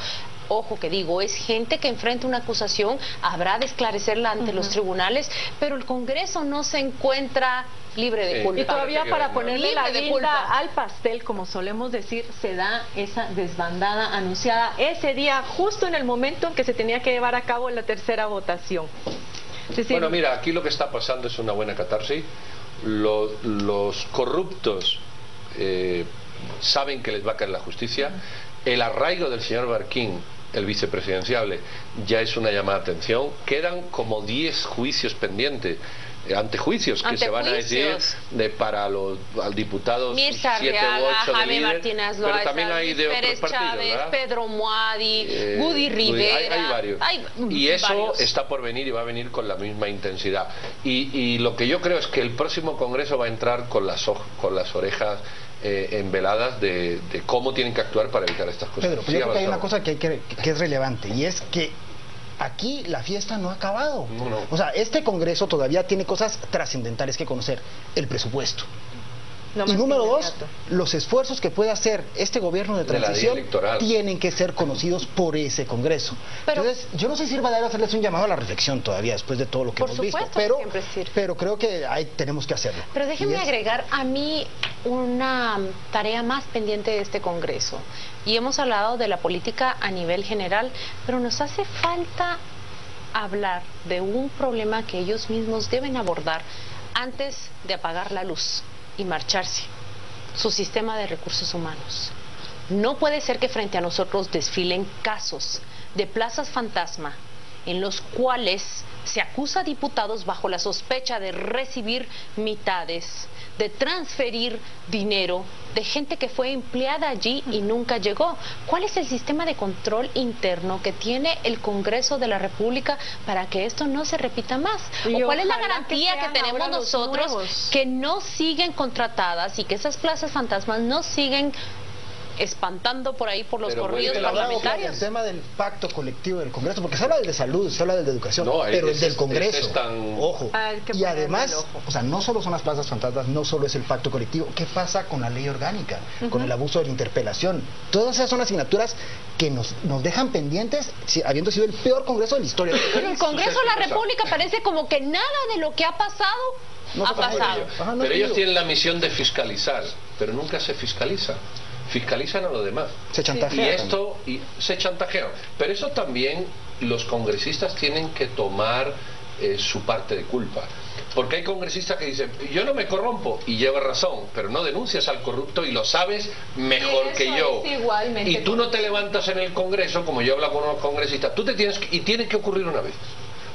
Ojo que digo, es gente que enfrenta una acusación, habrá de esclarecerla ante los tribunales, pero el Congreso no se encuentra libre de culpa. Y todavía para ponerle la guinda al pastel, como solemos decir, se da esa desbandada anunciada ese día, justo en el momento en que se tenía que llevar a cabo la tercera votación. Bueno, mira, aquí lo que está pasando es una buena catarsis. Los corruptos saben que les va a caer la justicia. El arraigo del señor Barquín, el vicepresidenciable, ya es una llamada de atención. Quedan como 10 juicios pendientes, antejuicios que se van a decir para al diputados Mirza 7 u 8 Jaime Martínez Loaiza, pero también hay de otros partidos, Chávez, ¿verdad? Pedro Moadi, Woody Rivera, hay varios. Y eso está por venir, y va a venir con la misma intensidad. Y lo que yo creo es que el próximo Congreso va a entrar con las orejas enveladas de cómo tienen que actuar para evitar estas cosas. Pedro, pero yo creo que hay una cosa que es relevante, y es que aquí la fiesta no ha acabado. O sea, este Congreso todavía tiene cosas trascendentales que conocer. El presupuesto. Y número 2, los esfuerzos que puede hacer este gobierno de transición tienen que ser conocidos por ese Congreso. Entonces, yo no sé si sirva de hacerles un llamado a la reflexión todavía, después de todo lo que hemos visto, pero creo que tenemos que hacerlo. Pero déjenme agregar a mí una tarea más pendiente de este Congreso. Y hemos hablado de la política a nivel general, pero nos hace falta hablar de un problema que ellos mismos deben abordar antes de apagar la luz y marcharse: su sistema de recursos humanos. No puede ser que frente a nosotros desfilen casos de plazas fantasma en los cuales se acusa a diputados bajo la sospecha de recibir mitades, de transferir dinero de gente que fue empleada allí y nunca llegó. ¿Cuál es el sistema de control interno que tiene el Congreso de la República para que esto no se repita más? ¿O cuál es la garantía que tenemos nosotros que no siguen contratadas y que esas plazas fantasmas no siguen espantando por ahí por los corridos parlamentarios? El tema del pacto colectivo del Congreso, porque se habla del de salud, se habla del de educación, pero el del Congreso, ojo, y además, o sea, no solo son las plazas fantasmas, no solo es el pacto colectivo. ¿Qué pasa con la ley orgánica, con el abuso de la interpelación? Todas esas son asignaturas que nos dejan pendientes, habiendo sido el peor Congreso de la historia. Pero el Congreso de la República parece como que nada de lo que ha pasado ha pasado. Pero ellos tienen la misión de fiscalizar, pero nunca se fiscaliza. Fiscalizan a los demás. Se chantajean. Se chantajean. Pero eso también los congresistas tienen que tomar su parte de culpa. Porque hay congresistas que dicen, yo no me corrompo, y lleva razón, pero no denuncias al corrupto y lo sabes mejor que yo. Y tú no te levantas en el Congreso, como yo hablo con unos congresistas, tú te tienes, y tiene que ocurrir una vez.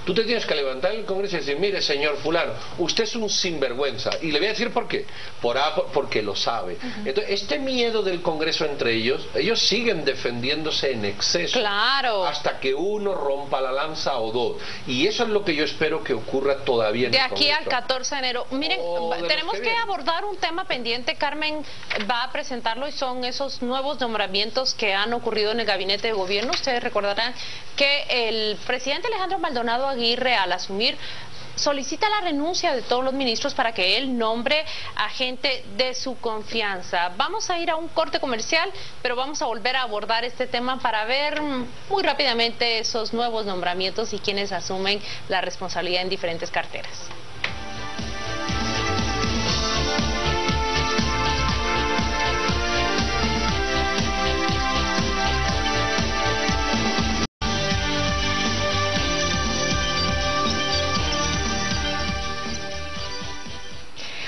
Tú te tienes que levantar en el Congreso y decir, mire señor fulano, usted es un sinvergüenza. Y le voy a decir por qué. Porque lo sabe. Entonces, este miedo del Congreso entre ellos siguen defendiéndose en exceso. Claro. Hasta que uno rompa la lanza o dos. Y eso es lo que yo espero que ocurra todavía en el Congreso. De aquí al 14 de enero. Miren, tenemos que abordar un tema pendiente. Carmen va a presentarlo y son esos nuevos nombramientos que han ocurrido en el gabinete de gobierno. Ustedes recordarán que el presidente Alejandro Maldonado Aguirre, al asumir, solicita la renuncia de todos los ministros para que él nombre a gente de su confianza. Vamos a ir a un corte comercial, pero vamos a volver a abordar este tema para ver muy rápidamente esos nuevos nombramientos y quienes asumen la responsabilidad en diferentes carteras.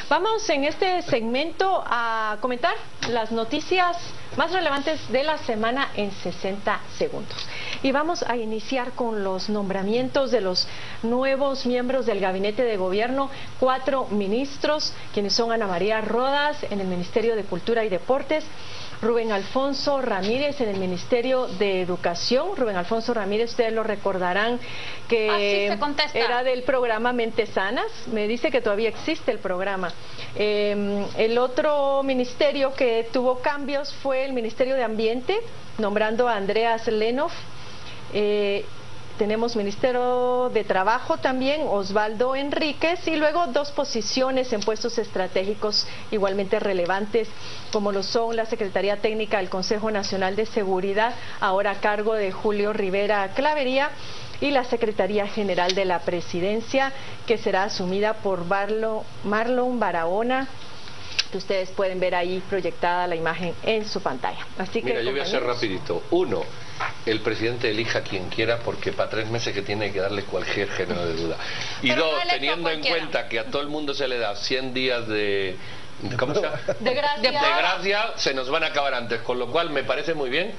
Vamos en este segmento a comentar las noticias más relevantes de la semana en 60 segundos. Y vamos a iniciar con los nombramientos de los nuevos miembros del gabinete de gobierno, 4 ministros, quienes son Ana María Rodas en el Ministerio de Cultura y Deportes, Rubén Alfonso Ramírez en el Ministerio de Educación. Rubén Alfonso Ramírez, ustedes lo recordarán que era del programa Mentes Sanas. Me dice que todavía existe el programa. El otro ministerio que tuvo cambios fue el Ministerio de Ambiente, nombrando a Andreas Lenov. Tenemos Ministerio de Trabajo también, Osvaldo Enríquez, y luego 2 posiciones en puestos estratégicos igualmente relevantes, como lo son la Secretaría Técnica del Consejo Nacional de Seguridad, ahora a cargo de Julio Rivera Clavería, y la Secretaría General de la Presidencia, que será asumida por Marlon Barahona, que ustedes pueden ver ahí proyectada la imagen en su pantalla. Así que, mira, yo voy a hacer rapidito. 1, el presidente elija a quien quiera, porque para 3 meses que tiene que darle cualquier género de duda. Y 2, teniendo en cuenta que a todo el mundo se le da 100 días de... ¿cómo se llama? De gracia, se nos van a acabar antes, con lo cual me parece muy bien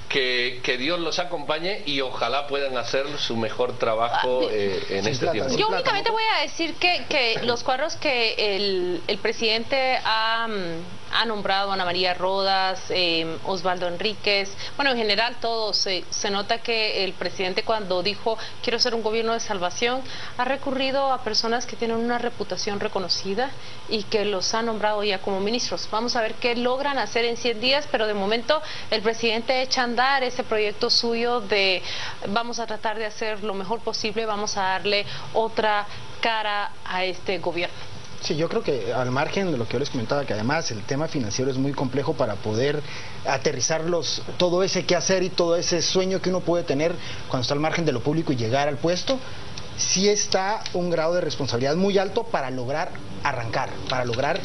que Dios los acompañe y ojalá puedan hacer su mejor trabajo en este tiempo. Yo únicamente voy a decir que los cuadros que el presidente ha nombrado, Ana María Rodas, Osvaldo Enríquez, bueno, en general todos, se nota que el presidente, cuando dijo quiero ser un gobierno de salvación, ha recurrido a personas que tienen una reputación reconocida y que los ha nombrado ya como ministros. Vamos a ver qué logran hacer en 100 días, pero de momento el presidente echa a andar ese proyecto suyo de vamos a tratar de hacer lo mejor posible, vamos a darle otra cara a este gobierno. Sí, yo creo que al margen de lo que yo les comentaba, que además el tema financiero es muy complejo para poder aterrizar todo ese quehacer y todo ese sueño que uno puede tener cuando está al margen de lo público y llegar al puesto, sí está un grado de responsabilidad muy alto para lograr arrancar, para lograr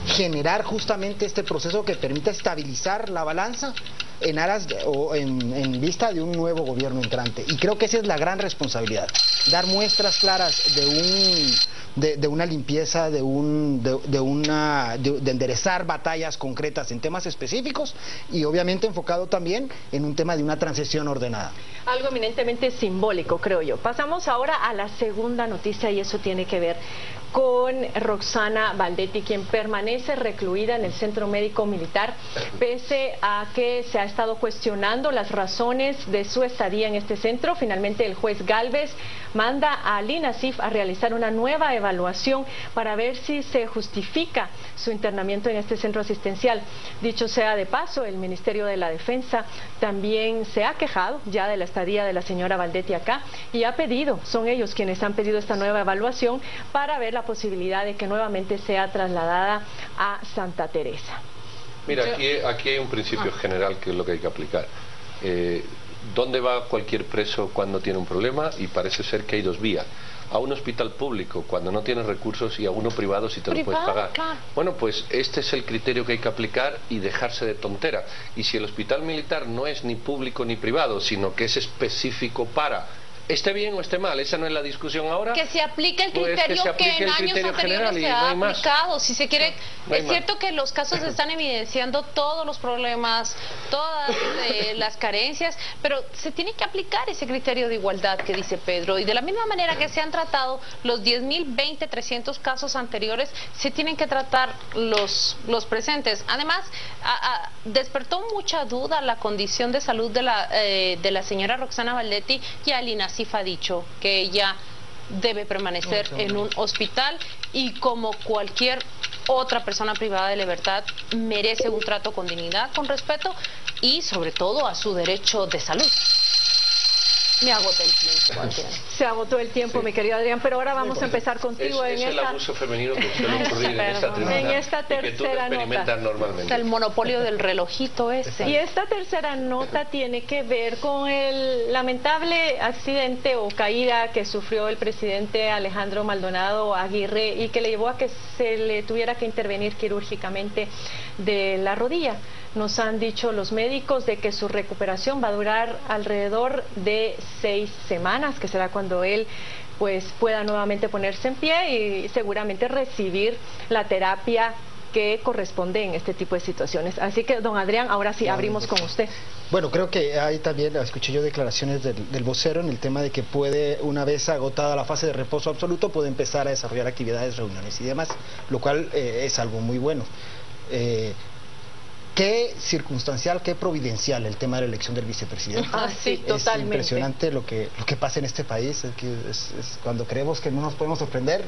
generar justamente este proceso que permita estabilizar la balanza en aras o en vista de un nuevo gobierno entrante. Y creo que esa es la gran responsabilidad, dar muestras claras de una limpieza, de enderezar batallas concretas en temas específicos y obviamente enfocado también en un tema de una transición ordenada. Algo eminentemente simbólico, creo yo. Pasamos ahora a la segunda noticia y eso tiene que ver con Roxana Baldetti, quien permanece recluida en el Centro Médico Militar, pese a que se ha estado cuestionando las razones de su estadía en este centro. Finalmente el juez Gálvez manda al INASIF a realizar una nueva evaluación para ver si se justifica su internamiento en este centro asistencial. Dicho sea de paso, el Ministerio de la Defensa también se ha quejado ya de la estadía de la señora Baldetti acá y ha pedido, son ellos quienes han pedido esta nueva evaluación para ver la posibilidad de que nuevamente sea trasladada a Santa Teresa. Mira, aquí hay un principio general que es lo que hay que aplicar. ¿Dónde va cualquier preso cuando tiene un problema? Y parece ser que hay 2 vías. A un hospital público cuando no tienes recursos y a uno privado si te lo puedes pagar. Claro. Bueno, pues este es el criterio que hay que aplicar y dejarse de tontera. Y si el hospital militar no es ni público ni privado, sino que es específico para esté bien o esté mal, esa no es la discusión ahora. Que se aplique el criterio que en años anteriores se ha aplicado. Si se quiere, es cierto que los casos están evidenciando todos los problemas, todas las carencias, pero se tiene que aplicar ese criterio de igualdad que dice Pedro, y de la misma manera que se han tratado los 10.020, 300 casos anteriores, se tienen que tratar los presentes. Además, despertó mucha duda la condición de salud de la señora Roxana Valdetti. Y Alina Asif ha dicho que ella debe permanecer en un hospital y como cualquier otra persona privada de libertad merece un trato con dignidad, con respeto y sobre todo a su derecho de salud. Me agoté el tiempo, Adrián. Se agotó el tiempo, mi querido Adrián, pero ahora vamos a empezar contigo es el abuso femenino que suele ocurrir en esta tercera nota. Normalmente. El monopolio del relojito ese. Y esta tercera nota tiene que ver con el lamentable accidente o caída que sufrió el presidente Alejandro Maldonado Aguirre y que le llevó a que se le tuviera que intervenir quirúrgicamente de la rodilla. Nos han dicho los médicos de que su recuperación va a durar alrededor de 6 semanas, que será cuando él pues pueda nuevamente ponerse en pie y seguramente recibir la terapia que corresponde en este tipo de situaciones. Así que, don Adrián, ahora sí abrimos con usted. Bueno, creo que hay también, escuché yo declaraciones del vocero en el tema de que puede, una vez agotada la fase de reposo absoluto, puede empezar a desarrollar actividades, reuniones y demás, lo cual es algo muy bueno. Qué circunstancial, qué providencial el tema de la elección del vicepresidente. Sí, totalmente. Es impresionante lo que pasa en este país. Cuando creemos que no nos podemos sorprender,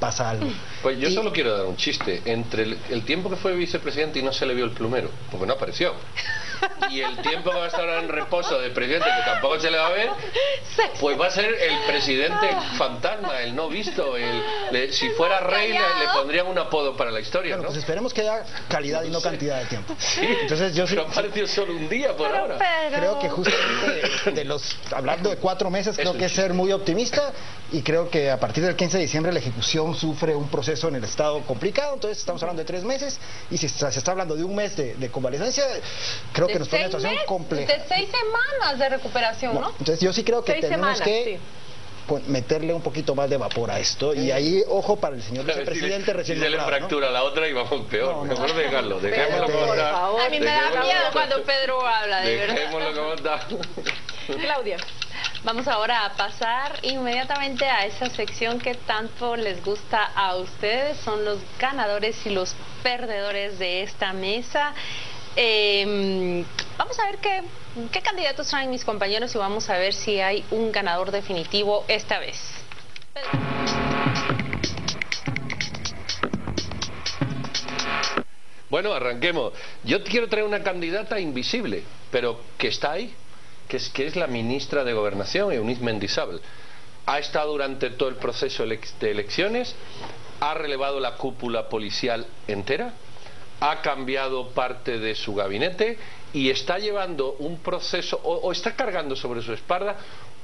pasa algo. Pues yo solo quiero dar un chiste. Entre el tiempo que fue vicepresidente y no se le vio el plumero, porque no apareció, y el tiempo que va a estar en reposo de presidente, que tampoco se le va a ver, pues va a ser el presidente fantasma, el no visto. Si fuera rey le pondrían un apodo para la historia. Bueno, pues esperemos que haya calidad y no cantidad de tiempo. Sí, entonces yo pero apareció solo un día por ahora. Creo que justamente hablando de 4 meses, creo que es ser muy optimista, y creo que a partir del 15 de diciembre la ejecución sufre un proceso en el Estado complicado. Entonces estamos hablando de 3 meses, y si se está hablando de un mes de convalecencia, creo que nos pone en una situación compleja. De 6 semanas de recuperación, ¿no? Entonces yo sí creo que tenemos que meterle un poquito más de vapor a esto, y ahí, ojo para el señor vicepresidente recién nombrado. Si se le fractura la otra y vamos peor. Mejor dejarlo, dejémoslo como está. A mí me da miedo cuando Pedro habla, de verdad. Dejémoslo como está. Claudia. Vamos ahora a pasar inmediatamente a esa sección que tanto les gusta a ustedes. Son los ganadores y los perdedores de esta mesa. Vamos a ver qué candidatos traen mis compañeros y vamos a ver si hay un ganador definitivo esta vez. Bueno, arranquemos. Yo quiero traer una candidata invisible, pero que está ahí, que es la ministra de Gobernación, Eunice Mendizábal. Ha estado durante todo el proceso de elecciones, ha relevado la cúpula policial entera, ha cambiado parte de su gabinete y está llevando un proceso, o está cargando sobre su espalda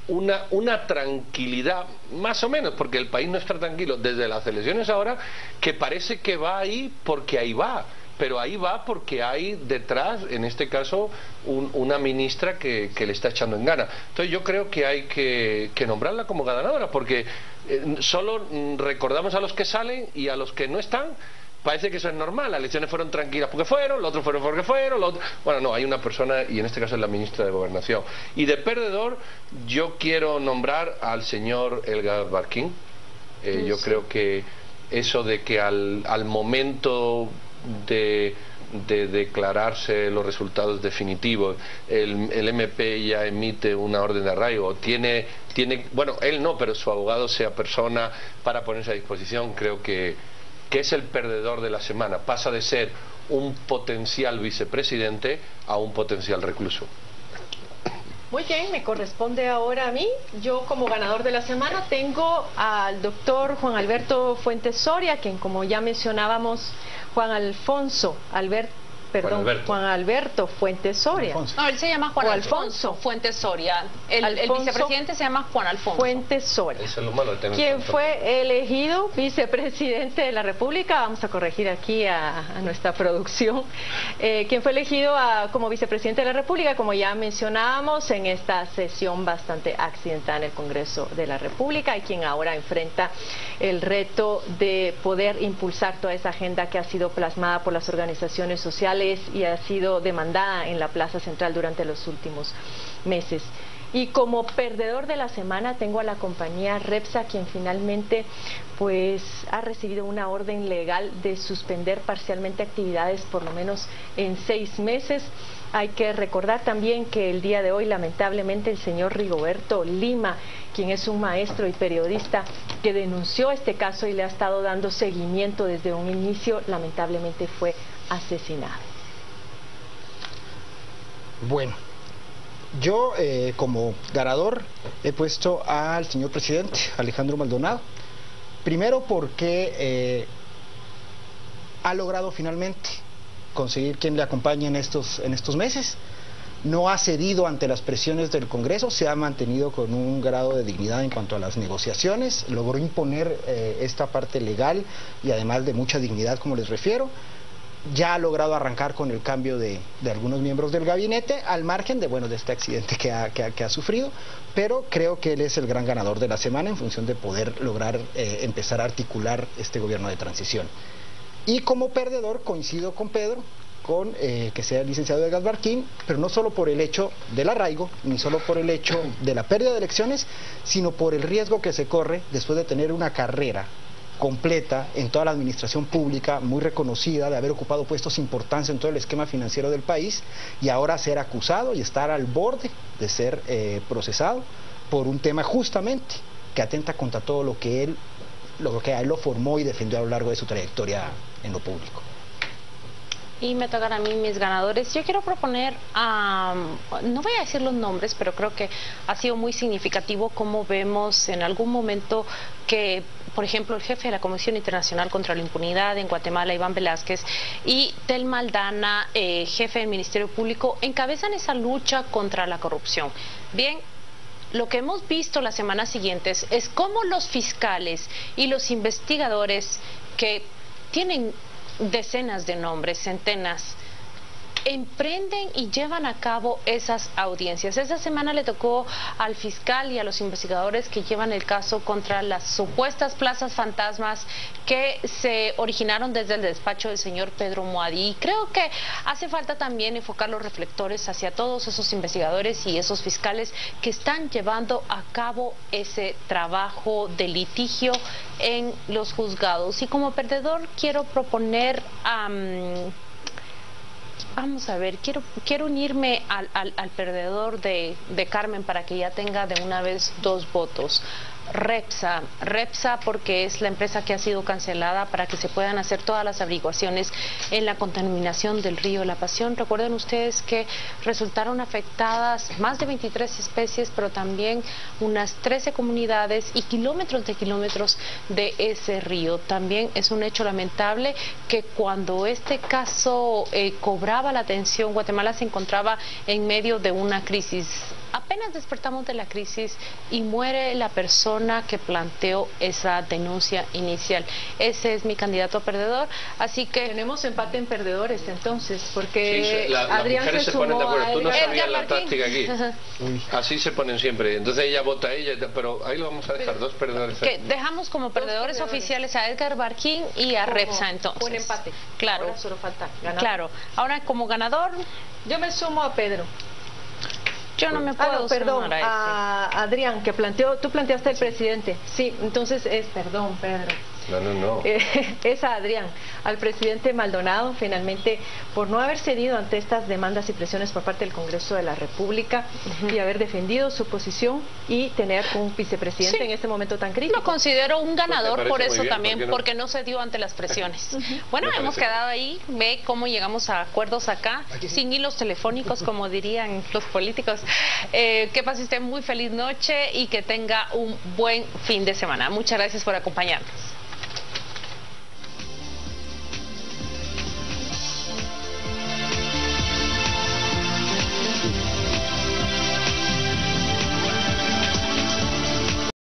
una tranquilidad, más o menos, porque el país no está tranquilo desde las elecciones ahora, que parece que va ahí porque ahí va. Pero ahí va porque hay detrás, en este caso, una ministra que le está echando en gana. Entonces yo creo que hay que nombrarla como ganadora, porque solo recordamos a los que salen y a los que no están. Parece que eso es normal, las elecciones fueron tranquilas porque fueron, los otros fueron porque fueron, bueno, no, hay una persona, y en este caso es la ministra de Gobernación. Y de perdedor, yo quiero nombrar al señor Edgar Barquín. Yo creo que eso de que al momento de declararse los resultados definitivos, el MP ya emite una orden de arraigo, tiene, bueno, él no, pero su abogado sea persona para ponerse a disposición. Creo que es el perdedor de la semana. Pasa de ser un potencial vicepresidente a un potencial recluso. Muy bien, me corresponde ahora a mí. Yo como ganador de la semana tengo al doctor Juan Alberto Fuentes Soria, quien, como ya mencionábamos, Juan Alfonso Perdón, Juan Alberto Fuentes Soria. No, él se llama Juan Alfonso Fuentes Soria. El vicepresidente se llama Juan Alfonso Fuentes Soria. Eso es lo malo de tener quien fue elegido vicepresidente de la República. Vamos a corregir aquí a nuestra producción. Quien fue elegido como vicepresidente de la República, como ya mencionábamos, en esta sesión bastante accidentada en el Congreso de la República, y quien ahora enfrenta el reto de poder impulsar toda esa agenda que ha sido plasmada por las organizaciones sociales y ha sido demandada en la Plaza Central durante los últimos meses. Y como perdedor de la semana tengo a la compañía Repsa, quien finalmente pues ha recibido una orden legal de suspender parcialmente actividades por lo menos en 6 meses. Hay que recordar también que el día de hoy, lamentablemente, el señor Rigoberto Lima, quien es un maestro y periodista que denunció este caso y le ha estado dando seguimiento desde un inicio, lamentablemente fue asesinado. Bueno, yo como ganador he puesto al señor presidente Alejandro Maldonado. Primero porque ha logrado finalmente conseguir quien le acompañe en estos meses. No ha cedido ante las presiones del Congreso, se ha mantenido con un grado de dignidad en cuanto a las negociaciones, logró imponer esta parte legal y además de mucha dignidad, como les refiero. Ya ha logrado arrancar con el cambio de algunos miembros del gabinete, al margen de este accidente que ha sufrido, pero creo que él es el gran ganador de la semana en función de poder lograr empezar a articular este gobierno de transición. Y como perdedor coincido con Pedro, con que sea el licenciado Edgar Barquín, pero no solo por el hecho del arraigo, ni solo por el hecho de la pérdida de elecciones, sino por el riesgo que se corre después de tener una carrera completa en toda la administración pública, muy reconocida, de haber ocupado puestos importantes en todo el esquema financiero del país, y ahora ser acusado y estar al borde de ser procesado por un tema justamente que atenta contra todo lo que a él lo formó y defendió a lo largo de su trayectoria en lo público. Y me tocan a mí mis ganadores. Yo quiero proponer, no voy a decir los nombres, pero creo que ha sido muy significativo cómo vemos en algún momento que, por ejemplo, el jefe de la Comisión Internacional contra la Impunidad en Guatemala, Iván Velázquez, y Telma Aldana, jefe del Ministerio Público, encabezan esa lucha contra la corrupción. Bien, lo que hemos visto las semanas siguientes es cómo los fiscales y los investigadores que tienen decenas de nombres, centenas, emprenden y llevan a cabo esas audiencias. Esa semana le tocó al fiscal y a los investigadores que llevan el caso contra las supuestas plazas fantasmas que se originaron desde el despacho del señor Pedro Moadí. Y creo que hace falta también enfocar los reflectores hacia todos esos investigadores y esos fiscales que están llevando a cabo ese trabajo de litigio en los juzgados. Y como perdedor quiero proponer vamos a ver, quiero unirme al perdedor de Carmen para que ya tenga de una vez 2 votos. Repsa porque es la empresa que ha sido cancelada para que se puedan hacer todas las averiguaciones en la contaminación del río La Pasión. Recuerden ustedes que resultaron afectadas más de 23 especies, pero también unas 13 comunidades y kilómetros de ese río. También es un hecho lamentable que cuando este caso cobraba la atención, Guatemala se encontraba en medio de una crisis. Apenas despertamos de la crisis y muere la persona que planteó esa denuncia inicial. Ese es mi candidato a perdedor, así que... Tenemos empate en perdedores entonces, porque sí, Adrián las mujeres se ponen de acuerdo. Tú no sabías la táctica aquí. Así se ponen siempre. Entonces ella vota a ella, pero ahí lo vamos a dejar, 2 perdedores. Que dejamos como perdedores oficiales a Edgar Barquín y a Repsa entonces. Un empate. Claro. Ahora solo falta ganar. Claro. Ahora como ganador... Yo me sumo a Pedro. Yo no me puedo perdón, a Adrián, que tú planteaste el presidente. Sí, entonces perdón, Pedro. No. Es a Adrián, al presidente Maldonado, finalmente, por no haber cedido ante estas demandas y presiones por parte del Congreso de la República y haber defendido su posición y tener un vicepresidente en este momento tan crítico. Lo considero un ganador por eso también, porque no cedió ante las presiones. Bueno, hemos quedado ahí, ve cómo llegamos a acuerdos acá, sin hilos telefónicos, como dirían los políticos. Que pase usted muy feliz noche y que tenga un buen fin de semana. Muchas gracias por acompañarnos.